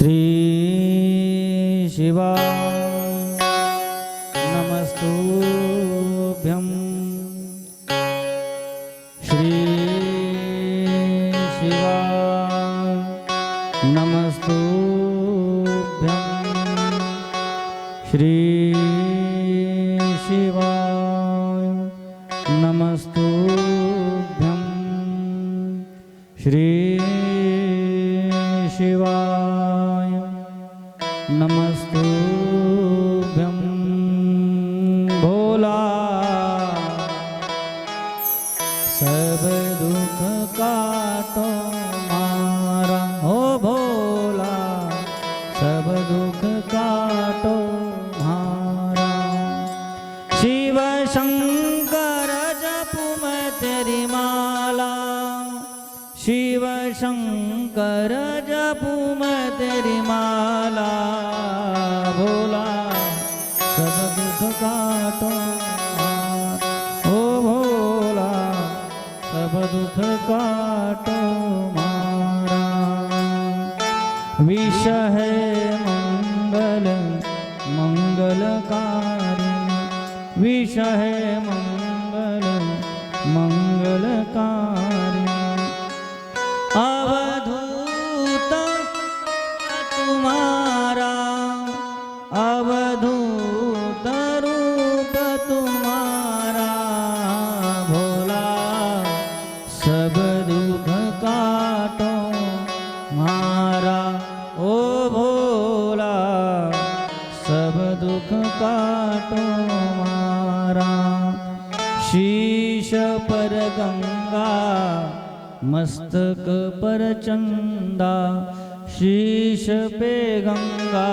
श्री शिवा नमस्तुभ्यं श्री शिवा नमस्तुभ्यं श्री शिवा नमस्तुभ्यं श्री शिवाय नमस्तुभ्यं भोला सब दुख काटो मारा हो भोला सब दुख काटो मारा शिव शंकर जपू मैं तेरी माला शिव शंकर जपू मैं तेरी माला भोला सब दुख काटो ओ भोला सब दुख काटो मारा विष है मंगल मंगलकारी विष है मंगल मंगलकारी अवधूत तुम्हारा अवधूत रूप तुम्हारा भोला सब दुख काटो मारा ओ भोला सब दुख काटो मारा शीश पर गंगा मस्तक पर चंदा शीश पे गंगा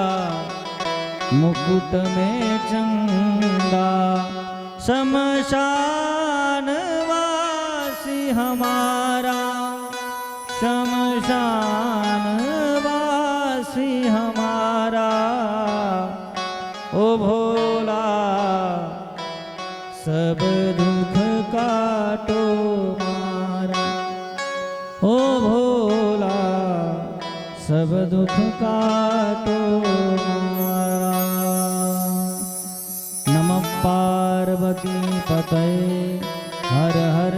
मुकुट में चंदा शमशान वासी हमारा शमशान वासी हमारा ओ भोला सब दुख काटो मारा ओ भोला सब दुख काटो मारा नमः पार्वती पतये हर हर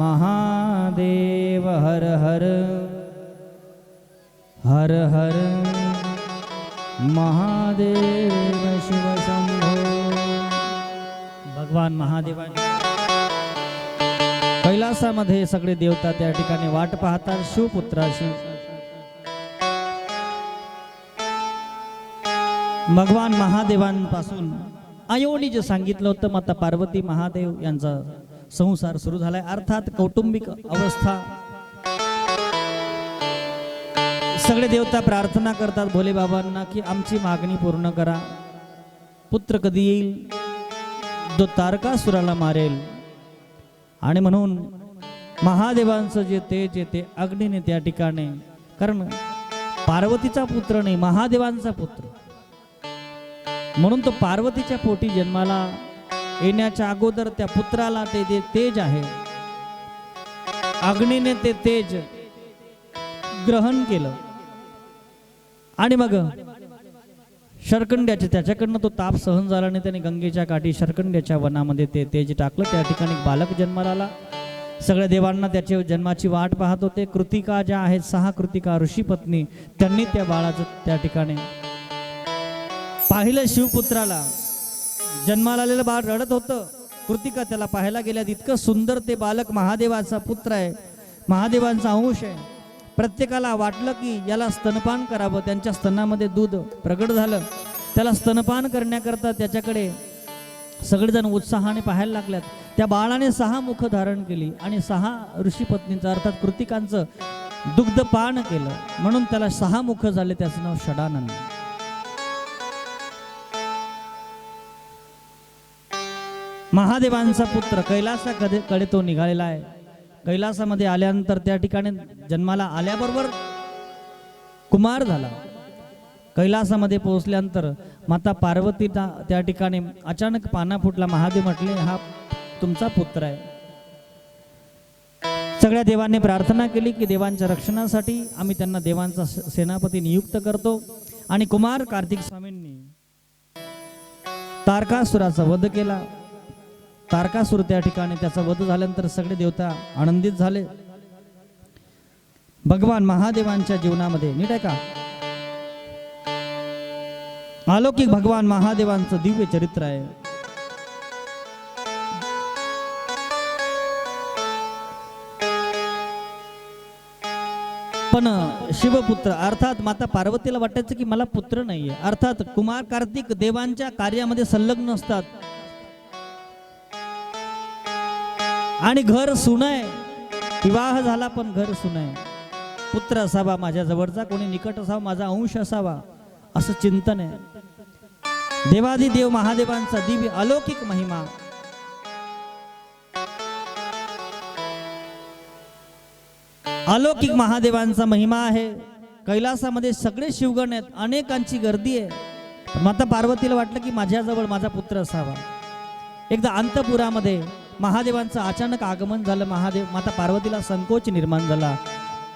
महादेव हर हर हर हर महादेव शिव शंभो भगवान महादेवाने कैलासामध्ये सगळे देवता त्या ठिकाणी वाट पाहतात शिवपुत्राची भगवान महादेवांपासून आयोनी जे सांगितलं होतं माता पार्वती महादेव यांचा संसार सुरू झालाय अर्थात कौटुंबिक अवस्था सगळे देवता प्रार्थना करतात भोले बाबांना की आमची मागणी पूर्ण करा पुत्र कधी येईल जो तारकासुराला मारेल आणि म्हणून महादेवांचं जे तेज येते अग्नीने त्या ठिकाणी कारण पार्वतीचा पुत्र नाही महादेवांचा पुत्र म्हणून तो पार्वतीच्या पोटी जन्माला येण्याच्या अगोदर त्या पुत्राला ते तेज आहे अग्नीने ते तेज ग्रहण केलं आणि मग शर्कंड्याचे त्याच्याकडनं तो ताप सहन झाला आणि त्याने गंगेच्या काठी शर्कंड्याच्या वनामध्ये ते तेज टाकलं त्या ठिकाणी बालक जन्माला आला सगळ्या देवांना त्याच्या जन्माची वाट पाहत होते कृतिका ज्या आहेत 6 कृतिका ऋषी पत्नी त्यांनी त्या बाळाचं त्या ठिकाणी पाहिलं शिवपुत्राला जन्माला आलेलं बाळ रडत होतं कृतिका त्याला पाहायला गेल्यात इतकं सुंदर ते बालक महादेवाचा पुत्र आहे महादेवांचा अंश आहे प्रत्येकाला वाटलं की याला स्तनपान करावं त्यांच्या स्तनामध्ये दूध प्रगट झालं त्याला स्तनपान करण्याकरता त्याच्याकडे सगळेजण उत्साहाने पाहायला लागल्यात त्या बाळाने 6 मुख धारण केली आणि 6 ऋषी पत्नींचं अर्थात कृतिकांचं दुग्धपान केलं म्हणून त्याला 6 मुख झाले त्याचं नाव षडानन महादेवांचा पुत्र कैलासाकडे तो निघालेला आहे कैलासामध्ये आल्यानंतर त्या ठिकाणी जन्माला आल्याबरोबर कुमार झाला कैलासामध्ये पोहोचल्यानंतर माता पार्वती त्या ठिकाणी अचानक पाना फुटला महादेव म्हटले हा तुमचा पुत्र आहे सगळ्या देवांनी प्रार्थना केली की देवांच्या रक्षणासाठी आम्ही त्यांना देवांचा सेनापती नियुक्त करतो. आणि कुमार कार्तिक स्वामींनी तारकासुराचा वध केला. तारकासुर त्या ठिकाणी त्याचा वध झाल्यानंतर सगळे देवता आनंदित झाले. भगवान महादेवांच्या जीवनामध्ये नीट आहे का, अलौकिक भगवान महादेवांचं दिव्य चरित्र आहे. पण शिवपुत्र अर्थात माता पार्वतीला वाटायचं की मला पुत्र नाहीये. अर्थात कुमार कार्तिक देवांच्या कार्यामध्ये संलग्न असतात आणि घर सुनय, विवाह झाला पण घर सुनय, पुत्र असावा माझ्या जवळचा, कोणी निकट असावा, माझा अंश असावा, असं चिंतन आहे. देवादिदेव महादेवांचा दिव्य अलौकिक महिमा. अलौकिक महादेवांचा महिमा आहे. कैलासामध्ये सगळे शिवगण आहेत, अनेकांची गर्दी आहे. माता पार्वतीला वाटलं की माझ्याजवळ माझा पुत्र असावा. एकदा अंतपुरामध्ये महादेवांचं अचानक आगमन झालं. माता पार्वतीला संकोच निर्माण झाला.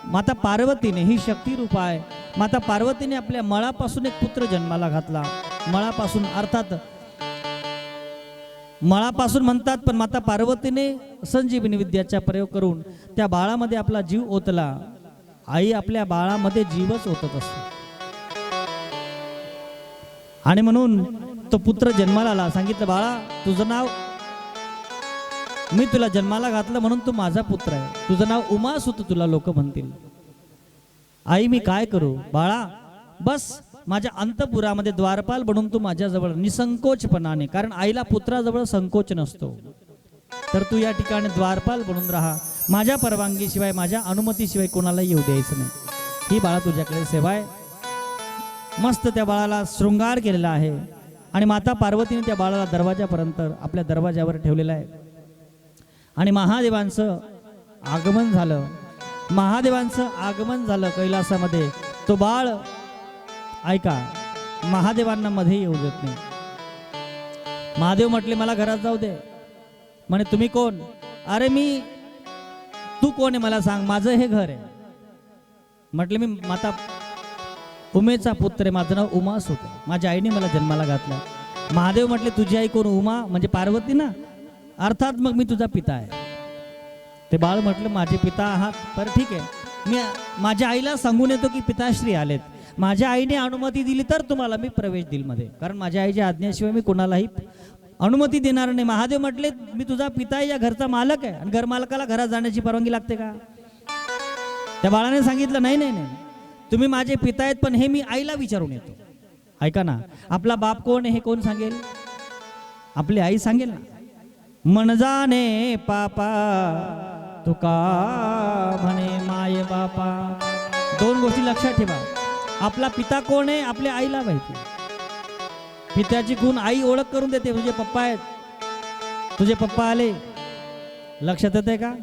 माता पार्वतीने ही शक्ती रूप आहे. माता पार्वतीने आपल्या मळापासून एक पुत्र जन्माला घातला. मळापासून अर्थात मळापासून म्हणतात, पण माता पार्वतीने संजीवनी विद्याचा प्रयोग करून त्या बाळामध्ये आपला जीव ओतला. आई आपल्या बाळामध्ये जीवच ओतत असते आणि म्हणून तो पुत्र जन्माला आला. सांगितलं, बाळा तुझं नाव, मी तुला जन्माला घातलं म्हणून तू माझा पुत्र आहे, तुझं नाव उमासुत तुला लोक म्हणतील. आई मी काय करू? बाळा बस माझ्या अंतपुरामध्ये द्वारपाल बनून तू माझ्याजवळ निसंकोचपणाने, कारण आईला पुत्राजवळ संकोच नसतो, तर तू या ठिकाणी द्वारपाल बनून राहा. माझ्या परवानगीशिवाय, माझ्या अनुमतीशिवाय कोणाला येऊ द्यायचं नाही. ही बाळा तुझ्याकडे सेवा आहे. मस्त त्या बाळाला शृंगार केलेला आहे आणि माता पार्वतीने त्या बाळाला दरवाजापर्यंत आपल्या दरवाजावर ठेवलेला आहे. आणि महादेवांचं आगमन झालं. महादेवांचं आगमन झालं कैलासामध्ये. तो बाळ ऐका, महादेवांना मध्ये येऊ देत नाही. महादेव म्हटले मला घरात जाऊ दे. म्हणे तुम्ही कोण? अरे मी, तू कोण आहे मला सांग, माझं हे घर आहे. म्हटले मी माता उमेचा पुत्र आहे, माझं नाव उमासुत आहे, माझ्या आईने मला जन्माला घातला. महादेव म्हटले तुझी आई कोण? उमा म्हणजे पार्वती ना, अर्थात मग मी तुझा पिता आहे. ते बाळ म्हटलं माझे पिता आहात, पर ठीक आहे, मी माझ्या आईला सांगून येतो की पिताश्री आलेत. माझ्या आईने अनुमती दिली तर तुम्हाला मी प्रवेश देईल मध्ये, कारण माझ्या आईच्या आज्ञेशिवाय मी कोणालाही अनुमती देणार नाही. महादेव म्हटले मी तुझा पिता आहे, या घरचा मालक आहे, आणि घर मालकाला घरात जाण्याची परवानगी लागते का? त्या बाळाने सांगितलं नाही नाही नाही, तुम्ही माझे पिता आहेत, पण हे मी आईला विचारून येतो. ऐका ना, आपला बाप कोण आहे हे कोण सांगेल? आपली आई सांगेल ना. मन जाणे पापा तुका म्हणे माये बापा. दोन गोष्टी लक्षात ठेवा. आपला पिता कोण आहे आपल्या आईला माहिती. पित्याची गुण आई ओळख करून देते. तुझे पप्पा आहेत, तुझे पप्पा आले, लक्षात येते का?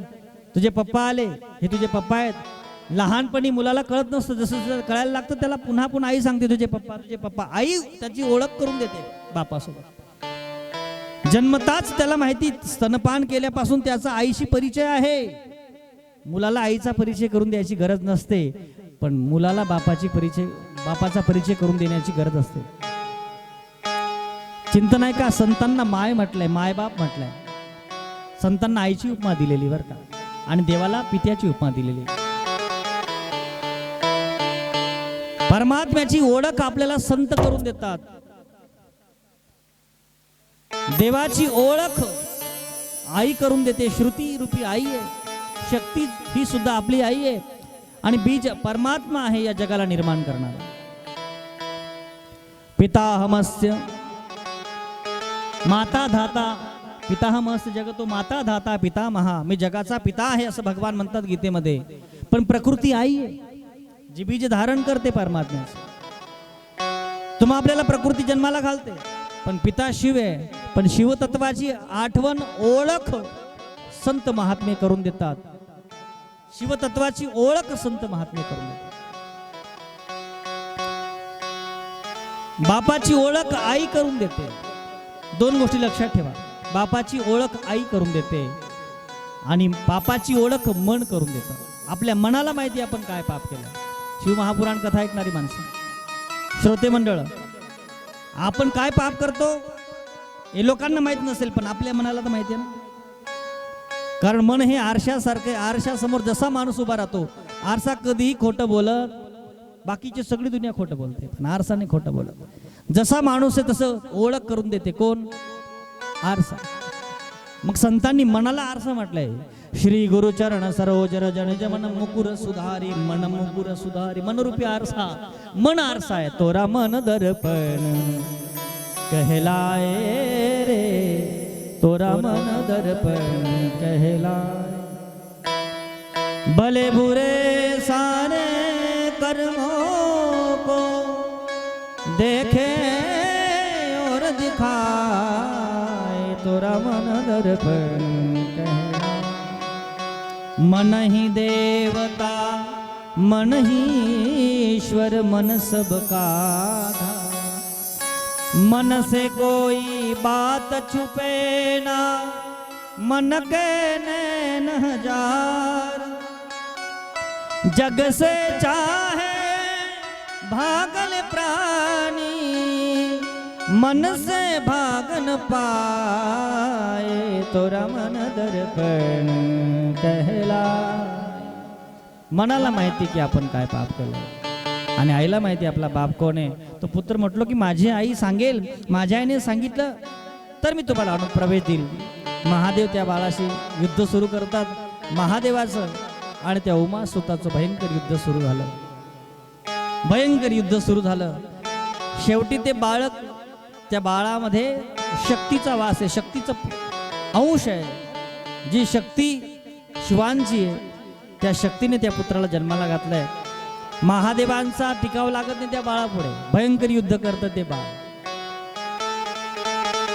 तुझे पप्पा आले, हे तुझे पप्पा आहेत. लहानपणी मुलाला कळत नसतं, जसं जसं कळायला लागतं त्याला पुन्हा पुन्हा आई सांगते तुझे पप्पा, तुझे पप्पा. आई त्याची ओळख करून देते बापासोबत. जन्मताच त्याला माहिती, स्तनपान केल्यापासून त्याचा आईशी परिचय आहे. मुलाला आईचा परिचय करून द्यायची गरज नसते, पण मुलाला बापाचा परिचय करून देण्याची गरज असते. चिंतन आहे का? संतांना माय म्हटलंय, माय बाप म्हटलंय. संतांना आईची उपमा दिलेली बरं का, आणि देवाला पित्याची उपमा दिलेली. परमात्म्याची ओळख आपल्याला संत करून देतात. देवाची ओळख आई करून देते. श्रुती रूपी आई आहे, शक्ती ही सुद्धा आपली आई आहे, आणि बीज परमात्मा आहे या जगाला निर्माण करणार. पिताहमस्य माता धाता, पिताहमस्य जगतो माता धाता पितामहा. मी जगाचा पिता आहे असं भगवान म्हणतात गीतेमध्ये, पण प्रकृती आई आहे जी बीज धारण करते परमात्म्याचं. तुम्हा आपल्याला प्रकृती जन्माला घालते, पण पिता शिव आहे. पण शिवतत्वाची आठवण ओळख संत महात्मे करून देतात. शिवतत्वाची ओळख संत महात्मे करून देतात. बापाची ओळख आई करून देते. दोन गोष्टी लक्षात ठेवा. बापाची ओळख आई करून देते, आणि पापाची ओळख मन करून देतं. आपल्या मनाला माहिती आपण काय पाप केलं. शिवमहापुराण कथा ऐकणारी माणसं, श्रोते मंडळ, आपण काय पाप करतो हे लोकांना माहित नसेल, पण आपल्या मनाला तर माहिती आहे ना. कारण मन हे आरशासारखे, आरशासमोर जसा माणूस उभा राहतो, आरसा कधीही खोटं बोलत, बाकीची सगळी दुनिया खोटं बोलते, पण आरसा नाही खोटं बोलत. जसा माणूस आहे तसं ओळख करून देते. कोण? आरसा. मग संतांनी मनाला आरसा म्हटलंय. श्री गुरुचरण सरोज रजनिज मन मुकुर सुधारी, मन मुकुर सुधारी. मनरूपी आरसा, मन आरसा है तोरा मन दर्पण कहलाए रे, तोरा मन दर्पण कहलाए. भले बुरे सारे कर्मों को देखे और दिखाए, तोरा मन दर्पण कहलाए. मन ही देवता मन ही ईश्वर, मन सबका आधार. मन से कोई बात छुपे ना, मन के नैन हजार. जग से चाहे भागल प्राणी, मन से भागन पाए, तोरा मन दर्पण कहला. मनाला माहिती की आपण काय पाप केलं, आणि आईला माहिती आपला बाप कोण आहे. तो पुत्र म्हटलो की माझी आई सांगेल, माझ्या आईने सांगितलं तर मी तुम्हाला अनुप्रवेश देईल. महादेव त्या बाळाशी युद्ध सुरू करतात. महादेवाचं आणि त्या उमासुताचं भयंकर युद्ध सुरू झालं. भयंकर युद्ध सुरू झालं. शेवटी ते बाळक, त्या बाळामध्ये शक्तीचा वास आहे, शक्तीचा अंश आहे. जी शक्ती शिवांची आहे, त्या शक्तीने त्या पुत्राला जन्माला घातलाय. महादेवांचा टिकाव लागत नाही त्या बाळापुढे. भयंकर युद्ध करतं ते बाळ.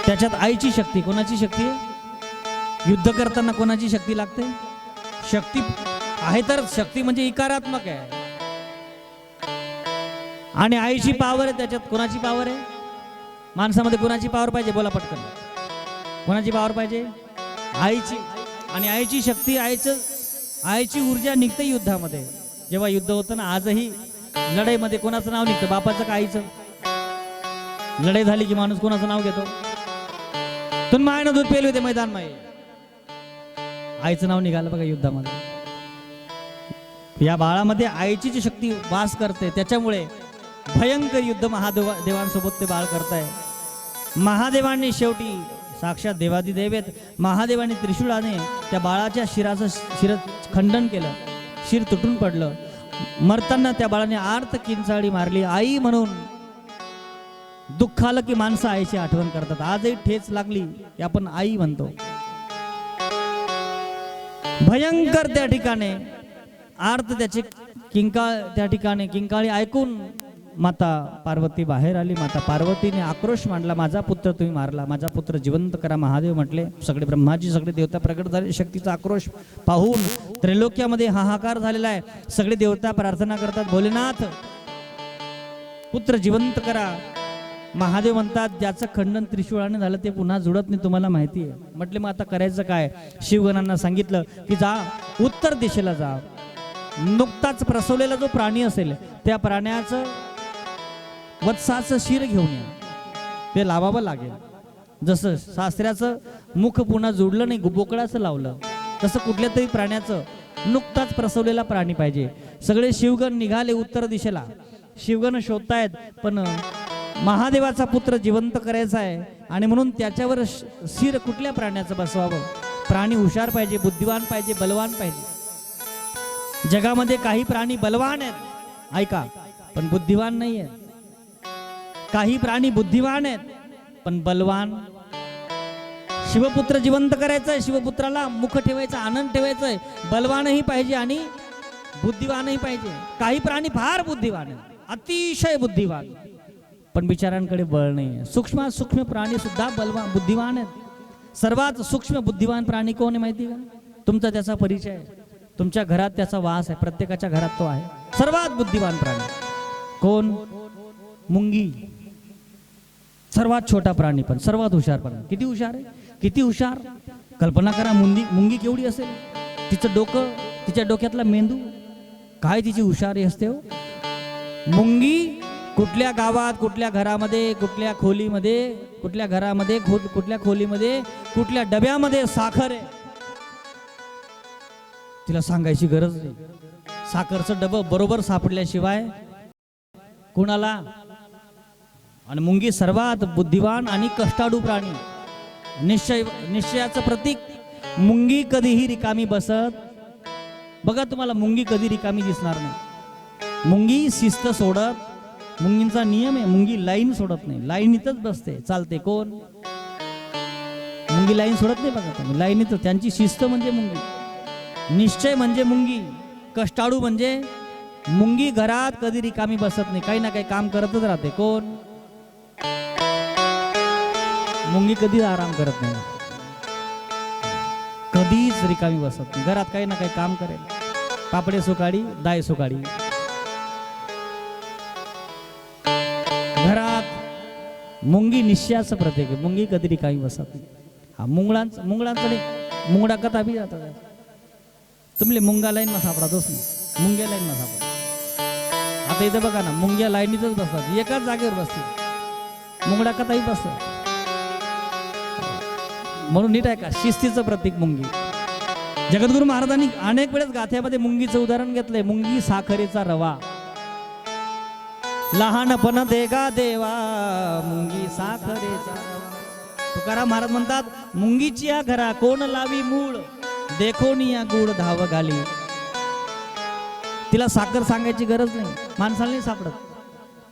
त्याच्यात आईची शक्ती. कोणाची शक्ती आहे? युद्ध करताना कोणाची शक्ती लागते? शक्ती आहे तर शक्ती म्हणजे इकारात्मक आहे, आणि आईची पावर आहे. त्याच्यात कोणाची पावर आहे? माणसामध्ये कोणाची पावर पाहिजे? बोला पटकन. कोणाची पावर पाहिजे? आईची. आणि आईची शक्ती, आईची ऊर्जा निघते युद्धामध्ये. जेव्हा युद्ध होतं ना, आजही लढाईमध्ये कोणाचं नाव निघतं? बापाचं का आईचं? लढाई झाली की माणूस कोणाचं नाव घेतो? तुम्ही मायनं दूध पेले होते मैदान मध्ये, आईचं नाव निघालं बघा युद्धामध्ये. या बाळामध्ये आईची जी शक्ती वास करते, त्याच्यामुळे भयंकर युद्ध महादेवांसोबत ते बाळ करताय. महादेवांनी शेवटी साक्षात देवादिदेवेत महादेवांनी त्रिशूळाने त्या बाळाच्या शिर खंडन केलं. शिर तुटून पडलं. मरताना त्या बाळाने आर्त किंचाळी मारली. आई म्हणून दुःख आलं की माणसं आईची आठवण करतात. आजही ठेच लागली की आपण आई म्हणतो. भयंकर त्या ठिकाणी आर्त त्याचे किंकाळ, त्या ठिकाणी किंकाळी ऐकून माता पार्वती बाहेर आली. माता पार्वतीने आक्रोश मांडला, माझा पुत्र तुम्ही मारला, माझा पुत्र जिवंत करा. महादेव म्हटले. सगळे ब्रह्माजी, सगळे देवता प्रकट झाले. शक्तीचा आक्रोश पाहून त्रैलोक्यामध्ये हाहाकार झालेला आहे. सगळे देवता प्रार्थना करतात, भोलेनाथ पुत्र जिवंत करा. महादेव म्हणतात, ज्याचं खंडन त्रिशूळाने झालं ते पुन्हा जुळत नाही, तुम्हाला माहिती आहे. म्हटले मग आता करायचं काय? शिवगणांना सांगितलं की जा, उत्तर दिशेला जा. नुकताच प्रसवलेला जो प्राणी असेल त्या प्राण्याचं वत्साचं शिर घेऊन या, ते लावावं लागेल. जसं सासऱ्याचं मुख पुन्हा जोडलं नाही, बोकडाचं लावलं, तसं कुठल्या तरी प्राण्याचं नुकताच प्रसवलेला प्राणी पाहिजे. सगळे शिवगण निघाले उत्तर दिशेला. शिवगण शोधतायत, पण महादेवाचा पुत्र जिवंत करायचा आहे, आणि म्हणून त्याच्यावर शिर कुठल्या प्राण्याचं बसवावं? प्राणी हुशार पाहिजे, बुद्धिवान पाहिजे, बलवान पाहिजे. जगामध्ये काही प्राणी बलवान आहेत, ऐका, पण बुद्धिवान नाही आहेत. काही प्राणी बुद्धिवान आहेत पण बलवान. शिवपुत्र जिवंत करायचा आहे, शिवपुत्राला मुख ठेवायचा, आनंद ठेवायचा आहे. बलवानही पाहिजे आणि बुद्धिवानही पाहिजे. काही प्राणी फार बुद्धिवान आहेत, अतिशय बुद्धिवान, पण बिचारांकडे बळ नाही. सूक्ष्म प्राणी सुद्धा बलवान बुद्धिवान आहेत. सर्वात सूक्ष्म बुद्धिवान प्राणी कोण आहे माहिती का? तुमचा त्याचा परिचय आहे, तुमच्या घरात त्याचा वास आहे, प्रत्येकाच्या घरात तो आहे. सर्वात बुद्धिवान प्राणी कोण? मुंगी. सर्वात छोटा प्राणी पण सर्वात हुशार प्राणी. किती हुशार आहे, किती हुशार. कल्पना करा, मुंगी केवढी असेल, तिचं डोकं, तिच्या डोक्यातला मेंदू, काय तिची हुशारी असते हो. मुंगी कुठल्या गावात, कुठल्या घरामध्ये, कुठल्या खोलीमध्ये, कुठल्या घरामध्ये, कुठल्या खोलीमध्ये, कुठल्या डब्यामध्ये साखर आहे तिला सांगायची गरज नाही. साखरचं डबं बरोबर सापडल्याशिवाय कोणाला. आणि मुंगी सर्वात बुद्धिवान आणि कष्टाळू प्राणी, निश्चयाचं प्रतीक. मुंगी कधीही रिकामी बसत, बघा तुम्हाला मुंगी कधी रिकामी दिसणार नाही. मुंगी शिस्त सोडत, मुंगींचा नियम आहे, मुंगी लाईन सोडत नाही, लाईनीतच बसते, चालते. कोण मुंगी लाईन सोडत नाही बघा तुम्ही, लाईनीतच. त्यांची शिस्त म्हणजे मुंगी, निश्चय म्हणजे मुंगी, कष्टाळू म्हणजे मुंगी. घरात कधी रिकामी बसत नाही, काही ना काही काम करतच राहते. कोण मुंगी कधी आराम करत नाही, कधीच रिकामी बसत नाही, घरात काही ना काही काम करेल. पापडे सुकाळी, दाय सुकाळी. घरात मुंगी निश्चयाचं प्रतीक आहे, मुंगी कधी रिकामी बसत नाही. हा मुंगळांचं नाही, मुंगडा कथा बी जातात. तुम्ही मुंगा लाईन मा सापडतच नाही, मुंग्या लाईन मा सापडत. आता इथे बघा ना, मुंग्या लाईनीतच बसतात, एकाच जागेवर बसते. मुंगडा कथाही बसतात. म्हणून नीट आहे का, शिस्तीचं प्रतीक मुंगी. जगद्गुरु महाराजांनी अनेक वेळेस गाथ्यामध्ये मुंगीचं उदाहरण घेतलंय. मुंगी साखरेचा रवा, लहानपण देगा देवा, मुंगी साखरेचा रवा. तुकाराम महाराज म्हणतात, मुंगीची या घरा कोण लावी मूळ, देखोनी या गुड धाव घाली. तिला साखर सांगायची गरज नाही, माणसाला नाही सापडत.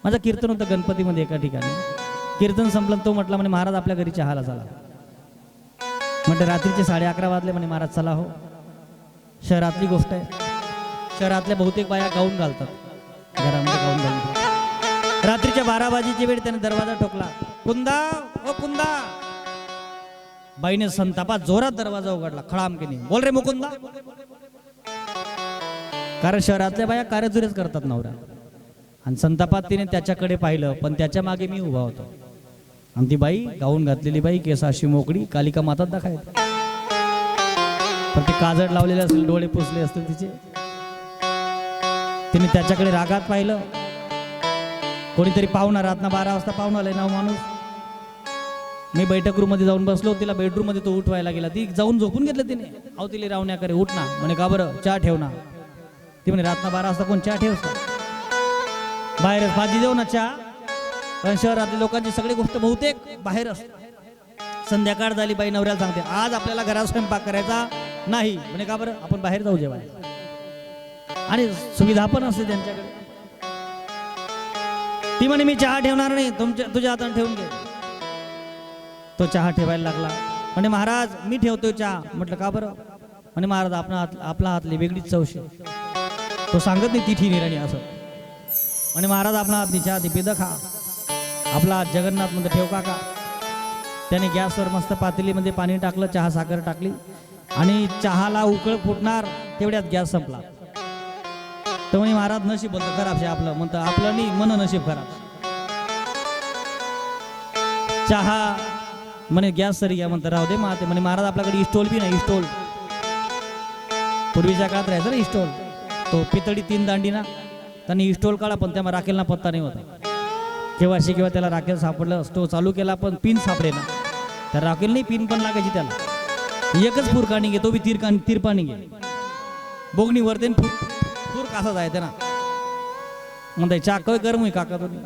माझं कीर्तन होतं गणपतीमध्ये एका ठिकाणी. कीर्तन संपलं, तो म्हटला म्हणे महाराज आपल्या घरी चहाला चला. म्हणजे रात्रीचे 11:30 वाजले म्हणे महाराज चला हो. शहरातली गोष्ट आहे, शहरातल्या बहुतेक बाया गाऊन घालतात, घरामध्ये गाऊन घालतात. रात्रीच्या 12 वाजेची वेळ त्याने दरवाजा ठोकला. कुंदा ओ कुंदा. बाईने संतापात जोरात दरवाजा उघडला, खळाम केली. बोल रे मुकुंदा. कारण शहरातल्या बाया कार्यजुरीच करतात नवरा. आणि संतापात तिने त्याच्याकडे पाहिलं, पण त्याच्या मागे मी उभा होतो. आणि ती बाई, गाऊन घातलेली बाई, केस अशी मोकळी, कालिका मातात दाखवायची. पण ते काजळ लावलेले असेल, डोळे पुसले असतील तिचे. तिने त्याच्याकडे रागात पाहिलं. कोणीतरी पाहुणा, रातना 12 वाजता पाहुणा आलाय नाव माणूस. मी बैठक रूम मध्ये जाऊन बसलो, तिला बेडरूम मध्ये तो उठवायला गेला. ती जाऊन झोपून घेतलं तिने. अहो तिला रावण्या करे, उठ ना. म्हणे का बरं, चहा ठेव ना. ती म्हणे रातना 12 वाजता कोण चहा ठेवतो, बाहेर भाजी देऊ ना चहा. पण शहरातल्या लोकांची सगळी गोष्ट बहुतेक बाहेर असते. संध्याकाळ झाली, बाई नवऱ्याला सांगते आज आपल्याला घरात स्वयंपाक करायचा नाही. म्हणे का बरं, आपण बाहेर जाऊ जेवायला. आणि सुविधा पण असते त्यांच्याकडे. ती म्हणे मी चहा ठेवणार नाही, तुझ्या हाताने ठेवून घे. तो चहा ठेवायला लागला. म्हणे महाराज मी ठेवतोय चहा. म्हटलं का बरं. म्हणे महाराज आपला हातली वेगळीच चौशी. तो सांगत नाही तिठी निराणी असं. म्हणे महाराज आपला हातली चहा ती पिद खा, आपला हात जगन्नाथ मध्ये ठेव का. त्याने गॅसवर मस्त पातेलीमध्ये पाणी टाकलं, चहा साखर टाकली आणि चहाला उकळ फुटणार तेवढ्यात गॅस संपला. तर म्हणे महाराज नशीब बोलतं खराब शे आपलं. म्हणतं आपलं नाही, मन नशीब खराब. चहा म्हणे गॅस सरी घ्या. म्हणतं राहू दे माते. म्हणे महाराज आपल्याकडे इस्टोल बी नाही. इस्टोल पूर्वीच्या काळात राहायचं ना इस्टोल. तो पितळी 3 दांडी ना, त्यांनी इस्टोल काढा, पण त्या राखेलना पत्ता नाही होता. केव्हाशी केव्हा त्याला राखेल सापडलं, स्टोव चालू केला पण पिन सापडे ना. तर राखेल नाही, पिन पण लागायची त्याला. एकच फुरकाणी घे, तो बी तिरपाणी घे. बोगणी वरते फुर कसा जायचं ना. म्हणताय चहा काय गरम होई काका तुम्ही.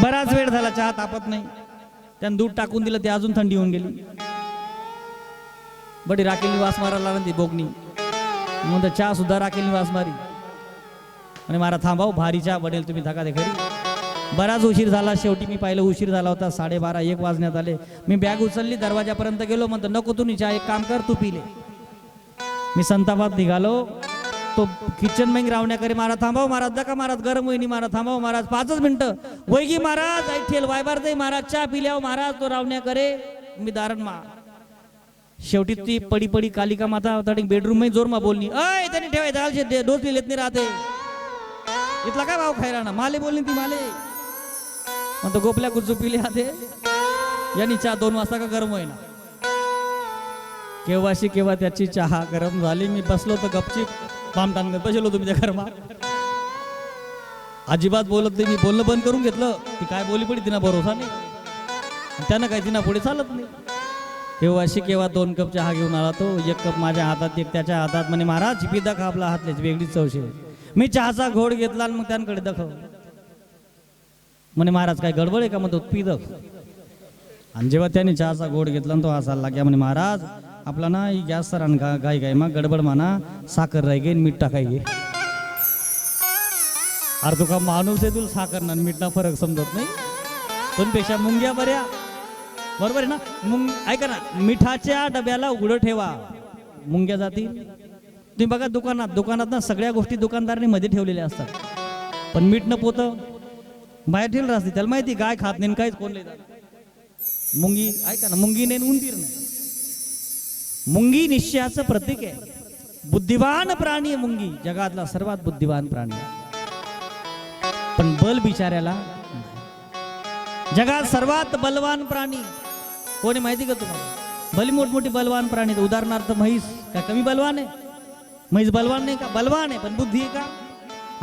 बराच वेळ झाला चहा तापत नाही. त्यानं दूध टाकून दिलं, ते अजून थंडी होऊन गेली. बडी राखेलनी वास मारायला लागली ती बोगणी. म्हणतं चहा सुद्धा राखेलनी वास मारी. आणि मारा थांबाव, भारी चहा बनेल, तुम्ही धका दे घरी. बराच उशीर झाला. शेवटी मी पाहिलं उशीर झाला होता. 12:30-1 वाजण्यात आले. मी बॅग उचलली, दरवाजापर्यंत गेलो. म्हणतं नको तुम्ही चहा, एक काम कर तू पिले. मी संतापात निघालो. तो किचन में रावण्या करे, महाराज थांबाव महाराज, दका महाराज गरम होईनी महाराज, थांबाव महाराज 5 मिनिटं वैगी महाराज ऐठेल वायबार दे महाराज चहा पिल्याव महाराज. तो रावण्या करे, मी दारण मा. शेवटी ती पडी कालिका माता बेडरूम मध्ये जोर मा बोलनी, अय त्यांनी ठेवायचं डोस लिहिलेत नाही राहते. इथला काय भाव खायला ना. माले बोलली ती माले. म्हणतो गोपल्या गुज्जू पिले हाते यांनी चहा 2 वाजता का गरम होईना. केव्हाशी केव्हा त्याची चहा गरम झाली. मी बसलो तर गपचीप बामटान बसलो तुमच्या घरमा. अजिबात बोलत नाही. मी बोलणं बंद करून घेतलं. ती काय बोली पडी तिना भरोसा नाही. त्यानं काय तिना पुढे चालत नाही. केव्हाशी केव्हा 2 कप चहा घेऊन आला तो. 1 कप माझ्या हातात, 1 त्याच्या हातात. म्हणे महाराज पिदा का आपला हातल्याची वेगळीच चवशे. मी चहाचा घोड घेतला आणि मग त्यांकडे दाखव. म्हणे महाराज काय गडबड आहे का? मग तो पी दख. आणि जेव्हा त्याने चहाचा घोड घेतला तो हसायला लागला. म्हणे महाराज आपला ना गॅस सर गाय गाय मग गडबड म्हणा साखर राही गे मीठ टाकाय गे. अरे तुका माणूस आहे, तुला साखर ना मीठ ना फरक समजत नाही. तुमपेक्षा मुंग्या बऱ्या. बरोबर आहे ना. ऐका ना, मिठाच्या डब्याला उघडं ठेवा, मुंग्या जातील. तुम्ही बघा दुकानात ना सगळ्या गोष्टी दुकानदाराने मध्ये ठेवलेल्या असतात. पण मीठ न पोतं बाहेर ठेवलं असते. त्याला माहिती गाय खात नाही काहीच कोणले. मुंगी ऐका ना, मुंगी नाही उंदीर नाही. मुंगी निश्चयाचं प्रतीक आहे. बुद्धिवान प्राणी आहे मुंगी. जगातला सर्वात बुद्धिवान प्राणी. पण बल बिचाऱ्याला. जगात सर्वात बलवान प्राणी कोणी माहिती का तुम्हाला? भली मोठमोठी बलवान प्राणी. उदाहरणार्थ म्हैस काय कमी बलवान आहे? म्हैस बलवान नाही का? बलवान आहे, पण बुद्धी आहे का?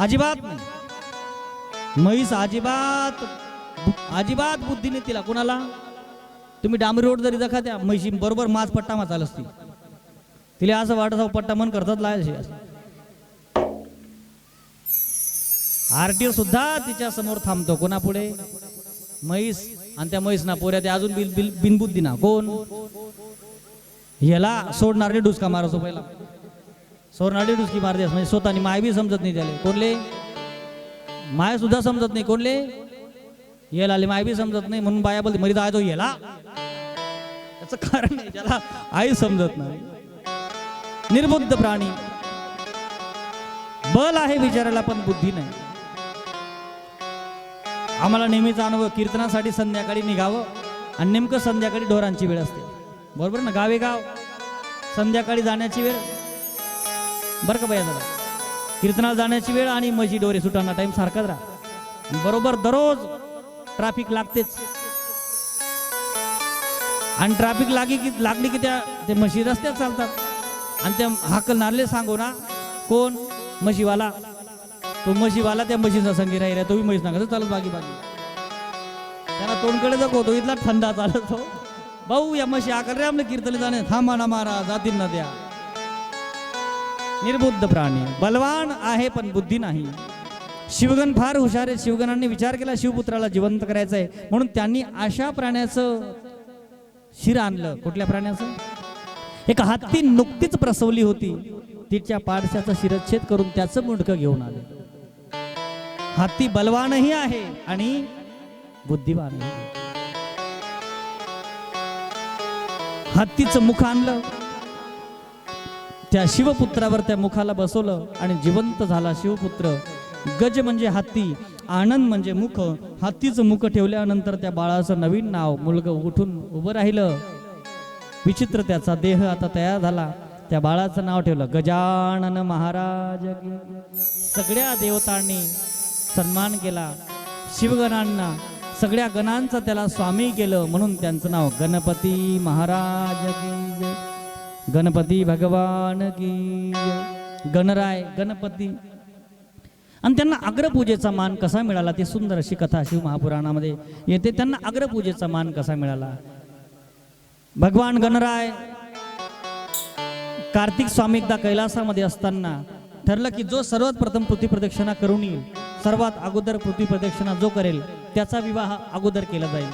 अजिबात नाही. म्हैस अजिबात बुद्धी नाही तिला. कोणाला? तुम्ही डांबरी रोड जरी दाखा त्या म्हैशी बरोबर माज पट्टा मा चाल असती. तिला असं वाटत पट्टा मन करतात लायशी. आरटीओ सुद्धा तिच्या समोर थांबतो. कोणा पुढे? म्हैस. आणि त्या म्हैस ना पोऱ्या त्या अजून बिनबुद्धी ना. कोण? ह्याला सोडणारे डुसका मारसो. पहिला सोडणारी डुसकी मारते म्हणजे स्वतःनी. माय बी समजत नाही त्याला. कोणले? माय सुद्धा समजत नाही. कोणले? येला आले माय बी समजत नाही. म्हणून बाया बोलते मरीदा आहे तो येला. त्याचं कारण नाही, ज्याला आई समजत नाही. निर्बुद्ध प्राणी. बल आहे विचारायला पण बुद्धी नाही. आम्हाला नेहमीचा अनुभव. कीर्तनासाठी संध्याकाळी निघावं आणि नेमकं संध्याकाळी ढोरांची वेळ असते. बरोबर ना. गावेगाव संध्याकाळी जाण्याची वेळ. बरं का बाया दादा, कीर्तनाला जाण्याची वेळ आणि म्हशी डोरे सुटांना टाइम सारखाच राहा. बरोबर दररोज ट्रॅफिक लागतेच. आणि ट्रॅफिक लागली की त्या म्हशी रस्त्यात चालतात. आणि त्या हाकलणारले सांगू ना. कोण? म्हशीवाला. तो म्हशीवाला त्या म्हशीचा संगी राहिला. तो बी म्हैस ना चालत बागी त्यांना तोंडकडे दाखवतो. इथला थंडा चालत हो. भाऊ या म्हशी आकल रे आपल्या कीर्तने जाणे. थांबा ना महाराज जातील ना त्या. निर्बुद्ध प्राणी. बलवान आहे पण बुद्धी नाही. शिवगण फार हुशार आहे. शिवगणांनी विचार केला शिवपुत्राला जिवंत करायचं आहे म्हणून त्यांनी अशा प्राण्याचं शिर आणलं. कुठल्या प्राण्याचं? एक हत्ती नुकतीच प्रसवली होती. तिच्या पाडशाचा शिरच्छेद करून त्याचं मुंडकं घेऊन आले. हत्ती बलवानही आहे आणि बुद्धिवानही. हत्तीचं मुख आणलं, त्या शिवपुत्रावर त्या मुखाला बसवलं आणि जिवंत झाला शिवपुत्र. गज म्हणजे हत्ती, आनंद म्हणजे मुख. हत्तीचं मुख ठेवल्यानंतर त्या बाळाचं नवीन नाव. मुलगं उठून उभं राहिलं. विचित्र त्याचा देह आता तयार झाला. त्या बाळाचं नाव ठेवलं गजानन महाराज की. सगळ्या देवतांनी सन्मान केला. शिवगणांना सगळ्या गणांचा त्याला स्वामी केलं म्हणून त्यांचं नाव गणपती महाराज की. गणपती भगवान की. गणराय गणपती. आणि त्यांना अग्रपूजेचा मान कसा मिळाला? ती सुंदर अशी कथा शिव महापुराणामध्ये येते. त्यांना अग्रपूजेचा मान कसा मिळाला? भगवान गणराय कार्तिक स्वामी एकदा कैलासामध्ये असताना ठरलं की जो सर्वात प्रथम पृथ्वी प्रदक्षिणा करून येईल, सर्वात अगोदर पृथ्वी प्रदक्षिणा जो करेल त्याचा विवाह अगोदर केला जाईल.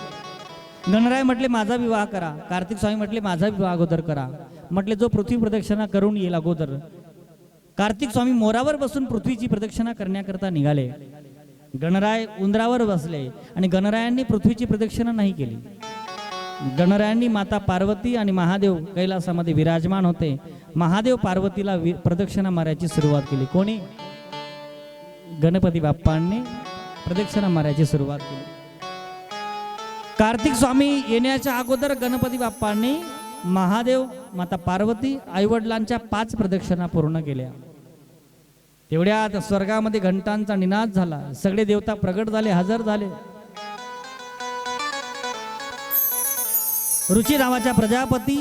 गणराय म्हटले माझा विवाह करा. कार्तिक स्वामी म्हटले माझा विवाह अगोदर करा. म्हटले जो पृथ्वी प्रदक्षिणा करून येईल अगोदर. कार्तिक स्वामी मोरावर बसून पृथ्वीची प्रदक्षिणा करण्याकरता निघाले. गणराय उंदरावर बसले आणि गणरायांनी पृथ्वीची प्रदक्षिणा नाही केली. गणरायांनी माता पार्वती आणि महादेव कैलासामध्ये विराजमान होते. महादेव पार्वतीला प्रदक्षिणा मारायची सुरुवात केली. कोणी? गणपती बाप्पांनी प्रदक्षिणा मारायची सुरुवात केली. कार्तिक स्वामी येण्याच्या अगोदर गणपती बाप्पांनी महादेव, माता पार्वती, आईवडिलांच्या 5 प्रदक्षिणा पूर्ण केल्या. तेवढ्यात स्वर्गामध्ये घंटांचा निनाद झाला. सगळे देवता प्रगट झाले, हजर झाले. रुची नावाच्या प्रजापती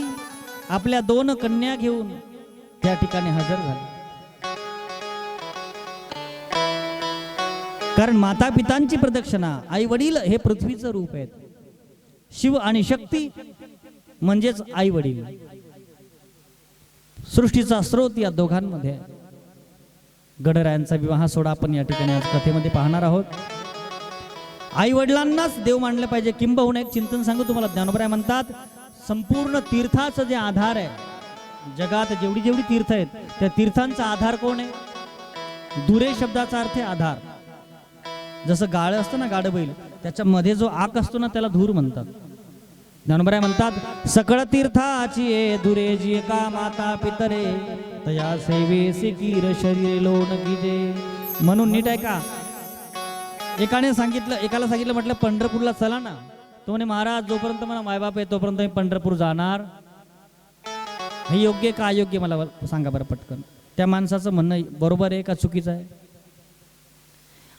आपल्या 2 कन्या घेऊन त्या ठिकाणी हजर झाले. कारण माता पितांची प्रदक्षिणा, आई वडील हे पृथ्वीचं रूप आहेत. शिव आणि शक्ती म्हणजेच आई वडील. सृष्टीचा स्रोत या दोघांमध्ये आहे. गणरायांचा विवाह सोहळा आपण या ठिकाणी आज कथेमध्ये पाहणार आहोत. आई वडिलांनाच देव मानलं पाहिजे. किंबहुना एक चिंतन सांगू तुम्हाला. ज्ञानोबराय म्हणतात, संपूर्ण तीर्थाचं जे आधार आहे, जगात जेवढी जेवढी तीर्थ आहेत त्या तीर्थांचा आधार कोण आहे? दुरे शब्दाचा अर्थ आहे आधार. जसं गाळ असतं ना, गाड बैल, त्याच्यामध्ये जो आक असतो ना त्याला धूर म्हणतात. ज्ञानोबराय म्हणतात, सकळ तीर्थाची ए दुरे जी का माता पितरे तया सेवेसी कीर शरीर लोण गिजे. म्हणून नीट आहे का, एकाला सांगितलं म्हटलं पंढरपूरला चला ना. तो म्हणे महाराज जोपर्यंत मला मायबाप आहे तोपर्यंत मी पंढरपूर जाणार. हे योग्य का अयोग्य मला सांगा बरं पटकन. त्या माणसाचं म्हणणं बरोबर आहे का चुकीचं आहे?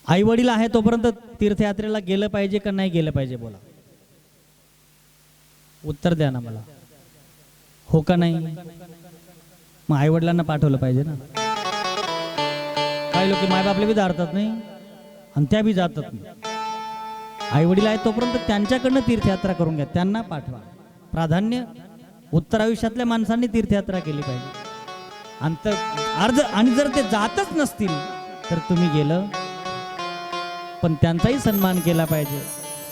आई वडील आहे तोपर्यंत तीर्थयात्रेला गेलं पाहिजे का नाही गेलं पाहिजे? बोला, उत्तर द्या ना मला. हो का नाही? मग आई वडिलांना पाठवलं पाहिजे ना. काही लोक मायबापले बी धाडतात नाही आणि त्या बी जातात नाही. आई वडील आहेत तोपर्यंत त्यांच्याकडनं तीर्थयात्रा करून घ्या, त्यांना पाठवा. प्राधान्य उत्तर आयुष्यातल्या माणसांनी तीर्थयात्रा केली पाहिजे. आणि जर ते जातच नसतील तर तुम्ही गेलं पण त्यांचाही सन्मान केला पाहिजे.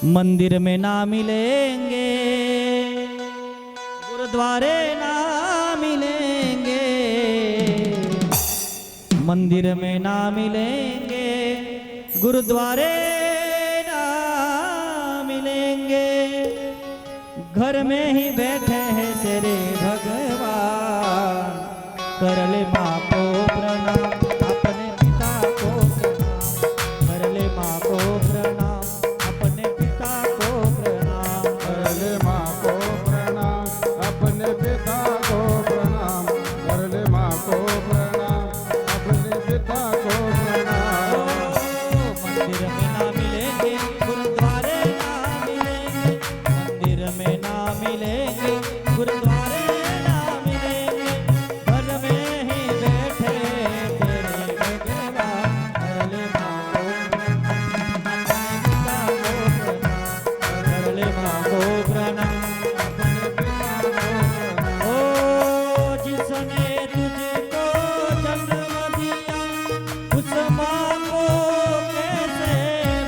मंदिर में ना मिलेंगे, गुरुद्वारे ना मिलेंगे, मंदिर में ना मिलेंगे, गुरुद्वारे ना मिलेंगे, घर में ही बैठे हैं तेरे भगवान, कर ले माँ को प्रणाम, अपने पिता को प्रणाम, कर ले माँ को प्रणाम, अपने पिता को प्रणाम, कर ले माँ को प्रणाम, अपने पिता को प्रणाम, कर ले माँ को प्रणाम, अपने पिता को प्रणाम. मंदिर में ना मिलेंगे, गुरुद्वारे ना मिलेंगे, मंदिर में ना मिलेंगे, गुरुद्वारे ना मिलेंगे, घर में ही बैठे तेरे भगवान, कर ले माँ को प्रणाम, अपने पिता को प्रणाम, कर ले माँ को प्रणाम, अपने पिता को प्रणाम. ओ जिसने तुझको जन्म दिया उस माँ को कैसे